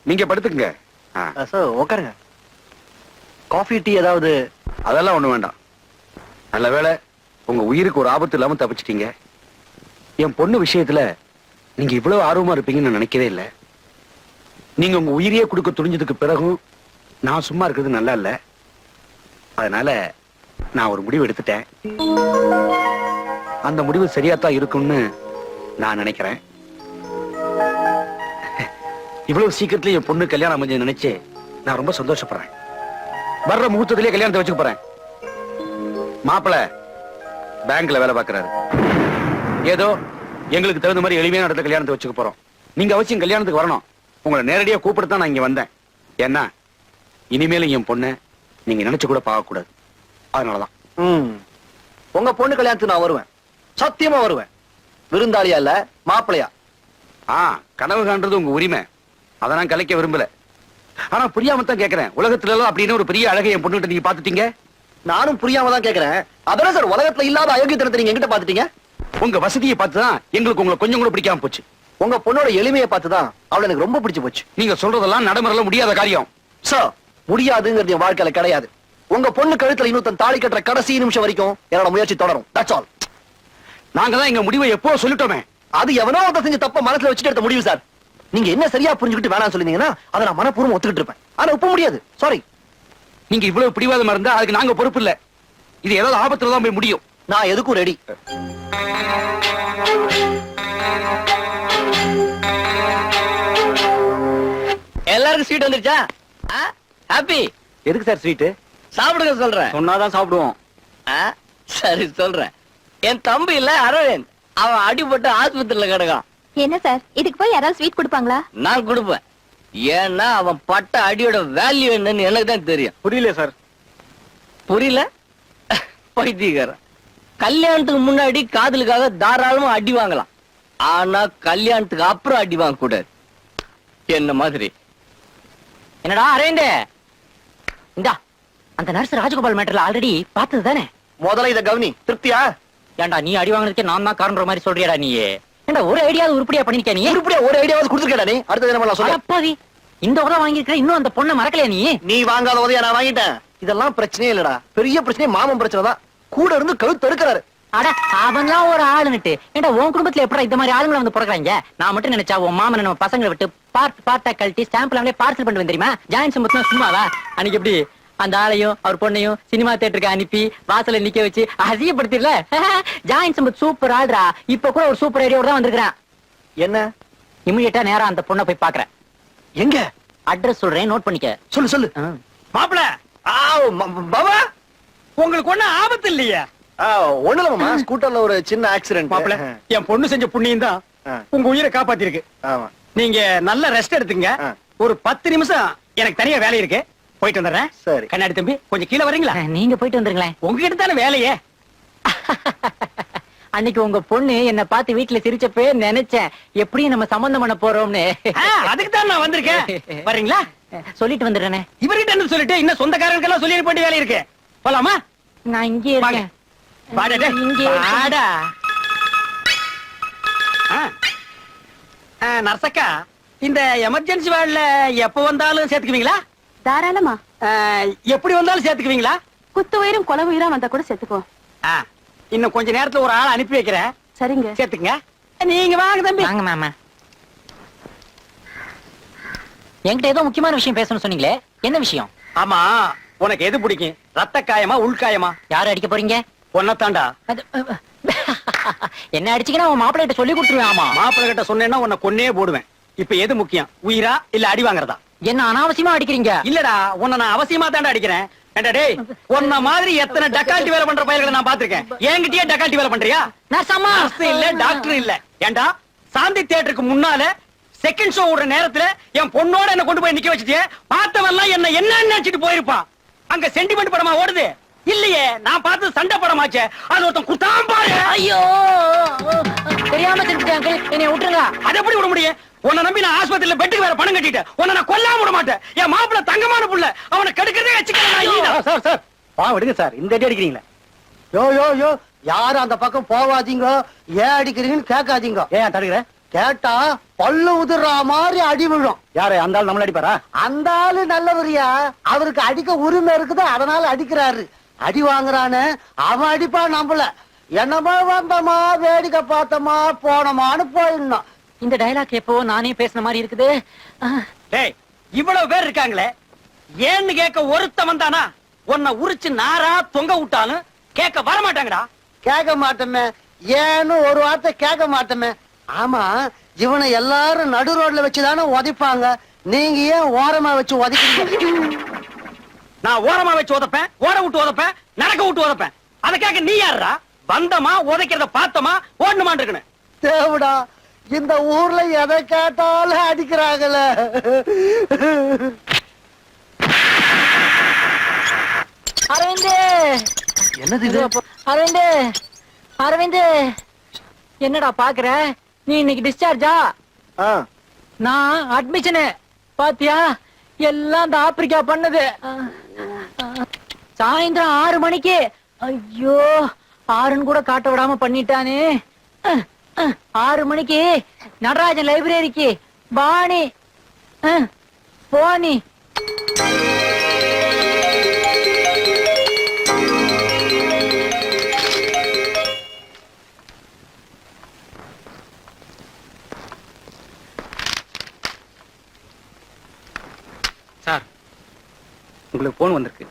நீங்க படுத்துக்குங்க. சார் உட்காருங்க. Coffee tea ஏதாவது? அதெல்லாம் ஒண்ணு வேண்டாம். நல்ல வேளை உங்க உயிருக்கு ஒரு ஆபத்து இல்லாம தப்பிச்சிட்டீங்க. என் பொண்ணு விஷயத்துல நீங்க இவ்வளவு ஆர்வமா இருப்பீங்கன்னு நான் நினைக்கவே இல்லை. நீங்க உங்க உயிரையே கொடுக்க துணிஞ்சதுக்கு பிறகும் நான் சும்மா இருக்கிறது நல்லா இல்ல. அதனால நான் ஒரு முடிவு எடுத்துட்டேன். அந்த முடிவு சரியாத்தான் இருக்கும்னு நான் நினைக்கிறேன். இவ்வளவு சீக்கிரத்துல என் பொண்ணு கல்யாணம் அமைஞ்சு நினைச்சு நான் ரொம்ப சந்தோஷப்படுறேன். வர்ற முகூர்த்தத்திலேயே கல்யாணத்தை வச்சுக்க போறேன். மாப்பிள்ள பேங்க்ல வேலை பார்க்கறாரு. ஏதோ எங்களுக்கு தகுந்த மாதிரி எளிமையான இடத்துல கல்யாணத்தை வச்சுக்க போறோம். நீங்க அவசியம் கல்யாணத்துக்கு வரணும். உங்களை நேரடியா கூப்பிடத்தான் நான் இங்க வந்தேன். ஏன்னா இனிமேலும் என் பொண்ணு நீங்க நினைச்சு கூட பார்க்க கூடாது. அதனாலதான். உங்க பொண்ணு கல்யாணத்துக்கு நான் வருவேன், சத்தியமா வருவேன். விருந்தாளியா இல்ல மாப்பிளையா. கனவு காண்றது உங்க உரிமை. அதை நான் கலைக்க விரும்பல. ஆனா புரியாம தான் கேட்கிறேன். உலகத்துல எல்லாம் அப்படின்னு ஒரு பெரிய அழகை என் பொண்ணுகிட்ட நீங்க பாத்துட்டீங்க. நானும் புரியாம தான் கேட்கிறேன். அதெல்லாம் சார் உலகத்துல இல்லாத அயோக்கியத்தனத்தை நீங்க எங்கிட்ட பாத்துட்டீங்க. உங்க வசதியை பார்த்துதான் எங்களுக்கு உங்களை கொஞ்சம் கூட பிடிக்காம போச்சு. உங்க பொண்ணோட எளிமையை பார்த்துதான் அவளை எனக்கு ரொம்ப பிடிச்சு போச்சு. நீங்க சொல்றதெல்லாம் நடைமுறையில முடியாத காரியம். சார் முடியாதுங்கிறது என் வாழ்க்கையில கிடையாது. உங்க பொண்ணு கழுத்துல இன்னொருத்தன் தாலி கட்டுற கடைசி நிமிஷம் வரைக்கும் என்னோட முயற்சி தொடரும். That's all. நாங்க தான் எங்க முடிவை எப்போ சொல்லிட்டோமே. அது எவனோ ஒருத்த செஞ்ச தப்ப மனசுல வச்சுட்டு எடுத்த முடிவு சார். நீங்க என்ன சரியா புரிஞ்சுக்கிட்டு வேணாம் சொல்லிருந்தீங்கன்னா அதை நான் மனப்பூர்வம் ஒத்துக்கிட்டு இருப்பேன். ஆனா ஒப்ப முடியாது. சாரி. நீங்க இவ்வளவு பிடிவாதமா இருந்தா அதுக்கு நாங்க பொறுப்பு இல்ல. இது ஏதாவது ஆபத்துல தான் போய் முடியும். நான் எதுக்கும் ரெடி. எல்லாருக்கும் ஸ்வீட் வந்துருச்சா? ஹாப்பி. எதுக்கு சார் ஸ்வீட்? சாப்பிடுங்க சொல்றேன். சொன்னாதான் சாப்பிடுவோம். சரி சொல்றேன். என் தம்பி இல்ல அரவிந்த், அவன் அடிபட்டு ஆஸ்பத்திரியில கிடக்கான். என்ன சார், இதுக்கு போய் யாராவது ஸ்வீட் கொடுப்பாங்களா? நான் கொடுப்பேன். ஏன்னா அவன் பட்ட அடியோட வேல்யூ என்னன்னு எனக்கு தான் தெரியும். புரியல சார். புரியல? பைத்தியக்காரன். கல்யாணத்துக்கு முன்னாடி காதலுக்காக தாராளமா அடி வாங்கலாம். ஆனா கல்யாணத்துக்கு அப்புறம் அடி வாங்க கூடாது. என்ன மாதிரி. என்னடா அரேண்டே, இந்தா அந்த நர்ஸ் ராஜகோபால் மேட்டர்ல ஆல்ரெடி பார்த்தது தானே? முதல்ல இத கவனி. திருப்தியா? ஏன்டா நீ அடி வாங்கினதுக்கே நான் தான் காரணம் மாதிரி சொல்றியாடா நீ? ஏன்டா ஒரு ஐடியாவது உருப்படியா பண்ணிருக்க நீ? உருப்படியா ஒரு ஐடியாவது கொடுத்துருக்கடா நீ? அடுத்து என்ன பண்ணலாம் சொல்லு. அப்பாவி, இந்த உதவ வாங்கிருக்க இன்னும் அந்த பொண்ணை மறக்கலையா நீ? நீ வாங்காத உதவியா நான் வாங்கிட்டேன். இதெல்லாம் பிரச்சனையே இல்லடா. பெரிய பிரச்சனை மாமன் பிரச்சனை தான். கூட இருந்து கழுத்து எடுக்கிறாரு. அட அவன்லாம் ஒரு ஆளுன்னுட்டு. ஏன்டா உன் குடும்பத்துல எப்படா இந்த மாதிரி ஆளுங்களை வந்து பிறகுறாங்க? நான் மட்டும் நினைச்சா உன் மாமன் நம்ம பசங்களை விட்டு பார்ட்டா கழட்டி ஸ்டாம்ப்ல பார்சல் பண்ணிட்டு தெரியுமா? ஜாயின் சம்பத்துனா சும்மாவா? அன்னைக்கு எப்படி அந்த ஆளையும் அவர் பொண்ணையும் சினிமா தியேட்டருக்கு அனுப்பி வாசல நிக்க வச்சு அசியப்படுத்திடல? ஜாயின் சம்பத் சூப்பர் ஆள்ரா. இப்ப கூட ஒரு சூப்பர் ஐடியாவோட தான் வந்திருக்கான். என்ன? இமிடியேட்டா நேரா அந்த பொண்ணை போய் பாக்குறேன். எங்க? அட்ரஸ் சொல்றேன், நோட் பண்ணிக்க. சொல்லு சொல்லு. மாப்பிள பாபா, உங்களுக்கு ஒண்ணு ஆபத்து இல்லையா? ஒண்ணு இல்ல மாமா, ஸ்கூட்டர்ல ஒரு சின்ன ஆக்சிடென்ட். மாப்பிள என் பொண்ணு செஞ்ச புண்ணியம் தான் உங்க உயிரை காப்பாத்திருக்கு. ஆமா. நீங்க நல்ல ரெஸ்ட் எடுத்துங்க. ஒரு 10 நிமிஷம் எனக்கு தனியா வேலை இருக்கு, போயிட்டு வந்துடுறேன். சரி. கண்ணாடி தம்பி கொஞ்சம் கீழே வரீங்களா? நீங்க போயிட்டு வந்துருங்களேன். உங்ககிட்ட தானே வேலையே. அன்னைக்கு உங்க பொண்ணு என்ன பார்த்து வீட்டுல சிரிச்சப்பே நினைச்சேன் எப்படியும் நம்ம சம்பந்தம் பண்ண போறோம்னு. அதுக்கு தான் நான் வந்திருக்கேன். வரீங்களா? சொல்லிட்டு வந்துடுறேனே. இவர்கிட்ட என்ன சொல்லிட்டு இன்னும் சொந்தக்காரங்களுக்கெல்லாம் சொல்லி அனுப்ப வேண்டிய வேலை இருக்கு. போலாமா? நான் இங்கே இருக்கேன். வாடா இங்கே வாடா. நர்சக்கா, இந்த எமர்ஜென்சி வார்டுல எப்ப வந்தாலும் சேர்த்துக்குவீங்களா? தாராளமா. எப்படி வந்தாலும் சேர்த்துக்குவீங்களா? குத்து உயிரும் கொலை உயிரா வந்தா கூட சேர்த்துக்கோ. இன்னும் கொஞ்ச நேரத்துல ஒரு ஆள் அனுப்பி வைக்கிறேன். சரிங்க, சேர்த்துங்க. நீங்க வாங்க தம்பி. வாங்க மாமா. என்கிட்ட ஏதோ முக்கியமான விஷயம் பேசணும்னு சொன்னீங்களே, என்ன விஷயம்? ஆமா, உனக்கு எது பிடிக்கும், ரத்த காயமா உள்காயமா? யாரு அடிக்க போறீங்க? பொண்ணத்தாண்டா. என்ன அடிச்சீங்கன்னா உன் மாப்பிள்ளை கிட்ட சொல்லி கொடுத்துருவேன். ஆமா, மாப்பிள்ளை கிட்ட சொன்னேன்னா உன்னை கொன்னே போடுவேன். இப்ப எது முக்கியம், உயிரா இல்ல அடி வாங்குறதா? என்ன அனாவசியமா அடிக்கிறீங்க? இல்லடா, உன்னை நான் அவசியமா தாண்டா அடிக்கிறேன். ஏண்டா டேய், உன்ன மாதிரி எத்தனை டக்கால்ட்டி வேலை பண்ற பயல்களை நான் பாத்திருக்கேன். என்கிட்டயே டக்கால்ட்டி வேலை பண்றியா? நர்ஸ் இல்ல, டாக்டர் இல்ல. ஏண்டா சாந்தி தியேட்டருக்கு முன்னால செகண்ட் ஷோ ஓடுற நேரத்துல என் பொண்ணோட என்ன கொண்டு போய் நிக்க வச்சிட்டியே. பார்த்தவெல்லாம் என்ன நினைச்சிட்டு போயிருப்பான். அங்க சென்டிமெண்ட் படமா ஓடுது இல்லையே, நான் பார்த்து சண்டை படமாச்சே. அது ஒருத்தன் குத்தாம் பாரு. ஐயோ, தெரியாம செஞ்சுட்டேன், என்னை விட்டுருங்க. அதை எப்படி விட முடியும்? உன்னை நம்பி நான் ஆஸ்பத்திரியில பெட்டுக்கு வேற பணம் கட்டிட்டேன். உன்னை நான் கொல்லாம விட மாட்டேன். என் மாப்பிள்ள தங்கமான புள்ள, அவனை கெடுக்கிறதே வச்சுக்கிறேன். சார் சார் விடுங்க சார், இந்த அடி அடிக்கிறீங்களா? யோ யோ யோ, யாரும் அந்த பக்கம் போவாதீங்க. ஏன் அடிக்கிறீங்கன்னு கேட்காதீங்க. ஏன் தடுக்கிற? கேட்டா பல்லு உதிர்ற மாதிரி அடி விழும். யாரு அந்த ஆள் நம்மள அடிப்பாரா? அந்த ஆளு நல்லவரியா, அவருக்கு அடிக்க உரிமை இருக்குது, அதனால அடிக்கிறாரு. அடி வாங்குறானு அவன் அடிப்பான் நம்மள. என்னமா வந்தமா வேடிக்கை பார்த்தமா போனமான்னு போயிடணும். இந்த டயலாக் எப்போ நானே பேசின மாதிரி இருக்குது. டேய், இவ்வளவு பேர் இருக்காங்களே, ஏன்னு கேட்க ஒருத்தன் வந்தானா உன்னை உரிச்சு நாரா தொங்க விட்டாலும் கேட்க வர மாட்டாங்கடா. கேட்க மாட்டோமே, ஏன்னு ஒரு வார்த்தை கேட்க மாட்டோமே. ஆமா, இவனை எல்லாரும் நடு ரோட்ல வச்சுதானே உதைப்பாங்க, நீங்க ஏன் ஓரமா வச்சு உதைக்கிறீங்க? நான் ஓரமா வச்சு உதப்பேன், ஓட விட்டு உதப்பேன், நடக்க விட்டு உதப்பேன். அதை கேட்க நீ யாருடா? வந்தமா உதைக்கிறத பார்த்தமா ஓடணுமான் இருக்கணும். தேவடா, இந்த ஊர்ல எதை கேட்டாலும் அடிக்கிறாங்களே. அரவிந்த், என்னது இது? அரவிந்த், அரவிந்த், என்னடா பாக்குற? நீ இன்னைக்கு டிஸ்சார்ஜா? ஆ, நான் அட்மிஷனு. பாத்தியா, எல்லாம் இந்த ஆப்பிரிக்கா பண்ணது. சாயந்தரம் 6 மணிக்கு. ஐயோ, 6ன்னு கூட காட்ட விடாம பண்ணிட்டானே. 6 மணிக்கு நடராஜன் லைப்ரரிக்கு பாணி போனி. சார், உங்களுக்கு போன் வந்திருக்கு.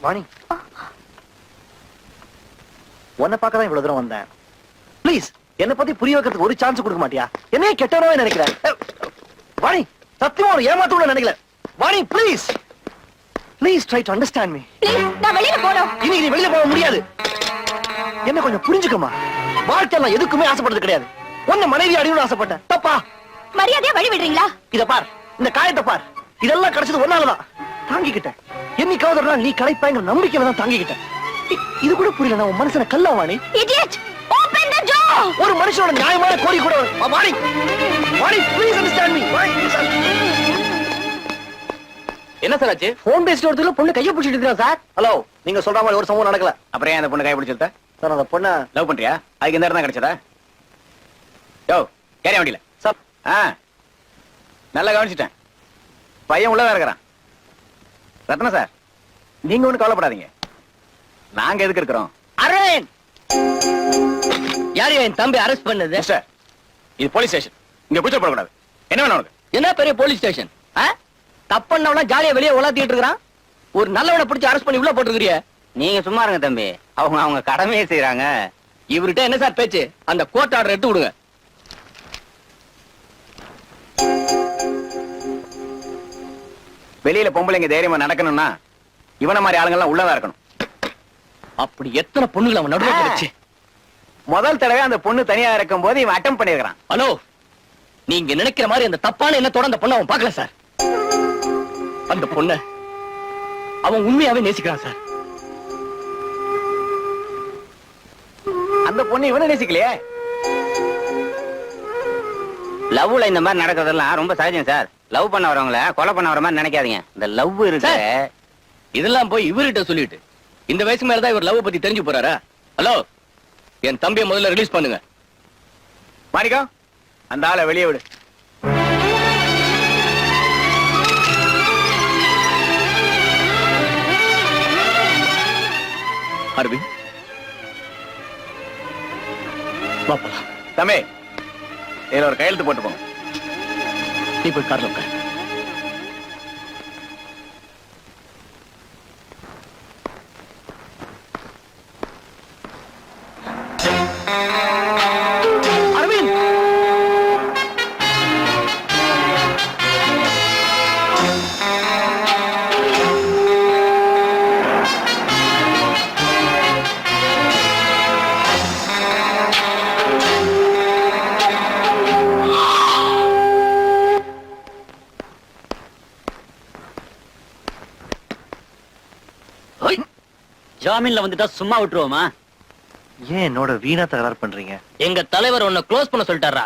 வாணி, உன்னை பார்க்க தான் இவ்வளவு தூரம் வந்தேன். ப்ளீஸ், என்ன பத்தி புரிய வைக்கிறதுக்கு ஒரு சான்ஸ் கொடுக்க மாட்டியா? என்னைய கெட்டவனவே நினைக்கிறேன். வாணி, சத்தியமா ஒரு ஏமாத்தோட நினைக்கல. Vani, please please try to understand me. Please, நான் வெளியில போறோம். இனி நீ வெளியில போக முடியாது. என்ன கொஞ்சம் புரிஞ்சுக்கமா. வாழ்க்கையெல்லாம் எதுக்குமே ஆசைப்பட்டது கிடையாது. உன்னை மனைவி அடிக்கணும்னு ஆசைப்பட்டேன். தப்பா? மரியாதையா வழி விடுறீங்களா? இத பார், இந்த காயத்தை பார். இதெல்லாம் கிடைச்சது ஒன்னாலதான். தாங்கிக்கிட்டேன். என்னைக்காவது ஒரு நாள் நீ கிடைப்பாங்கிற நம்பிக்கையில தான் தாங்கிக்கிட்டேன். இது கூட புரியல. நான் உன் மனசனை கல்லா Vani. Idiot! Open the door! ஒரு மனுஷனோட நியாயமான கோரி கூட Vani, Vani, please understand me. என்ன சார் ஆச்சு? போன் பேசிட்டு வரதுல பொண்ணு கையை பிடிச்சிட்டு இருக்கா சார். ஹலோ, நீங்க சொல்ற மாதிரி ஒரு சம்பவம் நடக்கல. அப்புறம் ஏன் அந்த பொண்ணு கை பிடிச்சிருத்த? சார், அந்த பொண்ணை லவ் பண்றியா? அதுக்கு இந்த இடம் தான் கிடைச்சதா? யோ, கேரியா வண்டியில சார். நல்லா கவனிச்சிட்டேன். பையன் உள்ளதா இருக்கிறான். ரத்னா சார், நீங்க ஒண்ணு கவலைப்படாதீங்க. நாங்க எதுக்கு இருக்கிறோம்? அரவிந்த், யாரு என் தம்பி அரெஸ்ட் பண்ணது? மிஸ்டர், இது போலீஸ் ஸ்டேஷன். இங்க பிடிச்ச போடக்கூடாது. என்ன வேணும் உனக்கு? என்ன பெரிய போலீஸ் ஸ்டேஷன்? தப்பண்ணவனா ஜாலியா வெளியே உலாத்திட்டு இருக்கிறான். ஒரு நல்லவனை பிடிச்சி அரெஸ்ட் பண்ணி உள்ள போட்டுருக்கிறிய. நீங்க சும்மா இருங்க தம்பி. அவங்க கடமையை செய்யறாங்க. இவர்கிட்ட என்ன சார் பேச்சு? அந்த கோர்ட் ஆர்டர் எடுத்து விடுங்க. வெளியில பொம்பளைங்க தைரியமா நடக்கணும்னா இவன மாதிரி ஆளுங்க எல்லாம் உள்ளதா இருக்கணும். அப்படி எத்தனை பொண்ணுகள் அவன் நடுவே கிடைச்சு? முதல் தடவை அந்த பொண்ணு தனியா இருக்கும் போது இவன் அட்டம் பண்ணிருக்கான். ஹலோ, நீங்க நினைக்கிற மாதிரி அந்த தப்பான எண்ணத்தோட அந்த பொண்ணை அவன் பார்க்கல சார். அந்த பொண்ண அவன் உண்மையாவே நேசிக்கிறான் சார். அந்த பொண்ணு இவனை நேசிக்கலையே. லவ்ல இந்த மாதிரி நடக்கிறதெல்லாம் ரொம்ப சகஜம் சார். லவ் பண்ண வரவங்கள கொலை பண்ண வர மாதிரி நினைக்காதீங்க. இந்த லவ் இருக்கு. இதெல்லாம் போய் இவர்கிட்ட சொல்லிட்டு இந்த வயசு மேலதான் இவர் லவ் பத்தி தெரிஞ்சு போறாரா? ஹலோ, என் தம்பியை முதல்ல ரிலீஸ் பண்ணுங்க. மாணிக்கம், அந்த ஆளை வெளியே விடு. அரவிந்த், பாப்பலாம். தம்பி, இதுல ஒரு கையெழுத்து போட்டு போங்க. நீ போய் கார்ல உட்கார். அரவிந்த், ஜாமீன்ல வந்துட்டா சும்மா விட்டுருவோமா? ஏன் என்னோட வீணா தகராறு பண்றீங்க? எங்க தலைவர் உன்னை க்ளோஸ் பண்ண சொல்லிட்டாரா?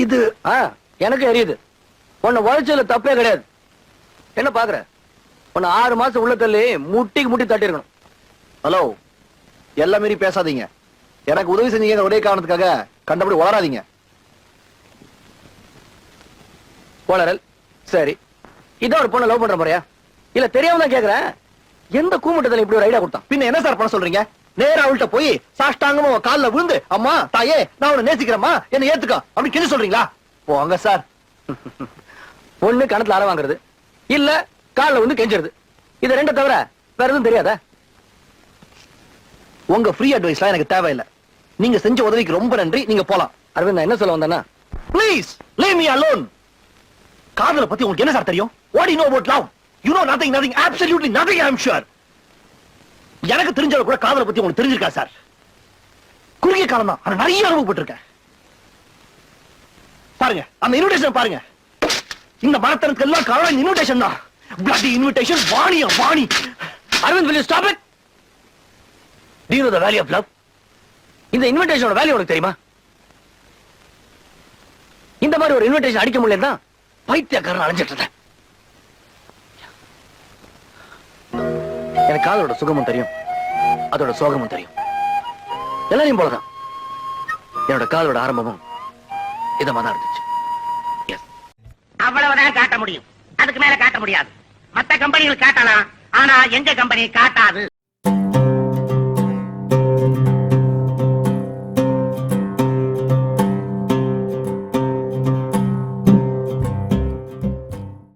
எரியுது. எனக்கு எரியுது. உன்னை உழைச்சதுல தப்பே கிடையாது. என்ன பாக்குற? உன்னை 6 மாசம் உள்ள தள்ளி முட்டிக்கு முட்டி தட்டி இருக்கணும். ஹலோ, எல்லாம் மீறி பேசாதீங்க. எனக்கு உதவி செஞ்சீங்க ஒரே காரணத்துக்காக கண்டபடி வளராதீங்க. வளரல் சரி, இதான் ஒரு பொண்ணை லவ் பண்ற முறையா? இல்ல தெரியாம தான் கேக்குறேன். எந்த கூமுட்டத்துல இப்படி ஒரு ஐடியா கொடுத்தான்? பின்ன என்ன சார் பண்ண சொல்றீங்க? நேரா அவள்கிட்ட போய் சாஷ்டாங்கமா உன் கால்ல விழுந்து, அம்மா தாயே நான் உன்னை நேசிக்கிறேம்மா, என்ன ஏத்துக்க அப்படி கெஞ்சி சொல்றீங்களா? போங்க சார். பொண்ணு கணத்துல அற வாங்குறது, இல்ல கால்ல வந்து கெஞ்சிருது. இது ரெண்ட தவிர வேற எதுவும் தெரியாதா? உங்க ஃப்ரீ அட்வைஸ்லாம் எனக்கு தேவையில்லை. நீங்க செஞ்ச உதவிக்கு ரொம்ப நன்றி. நீங்க போலாம். அரவிந்த், நான் என்ன சொல்ல வந்தேன்னா, ப்ளீஸ் லீவ் மீ அலோன். காதலை பத்தி உங்களுக்கு என்ன சார் தெரியும்? What you know about love? You know nothing, nothing, absolutely nothing. I am sure எனக்கு தெரிஞ்சவங்க கூட காதலை பத்தி உங்களுக்கு தெரிஞ்சிருக்கா சார்? குறுகிய காலம் தான், ஆனா நிறைய அனுபவப்பட்டிருக்கேன். பாருங்க அந்த இன்விடேஷன் பாருங்க. இந்த மரத்தனத்துக்கு எல்லாம் காரணம் இந்த இன்விடேஷன் தான். bloody invitation. வாணியா Vani. Aravind, will you stop it? Do you know the value of love? இந்த இன்விடேஷனோட வேல்யூ உனக்கு தெரியுமா? இந்த மாதிரி ஒரு இன்விடேஷன் அடிக்க முடியல, பைத்தியக்காரன் அலைஞ்சிட்டு இருந்தேன். எனக்கு காதலோட சுகமும் தெரியும், அதோட சோகமும் தெரியும். எல்லாரையும் போலதான் என்னோட காதலோட ஆரம்பமும் இதமா தான் இருந்துச்சு. அவ்வளவுதான் காட்ட முடியும், அதுக்கு மேல காட்ட முடியாது. மத்த கம்பெனிகள் காட்டலாம், ஆனா எங்க கம்பெனி காட்டாது.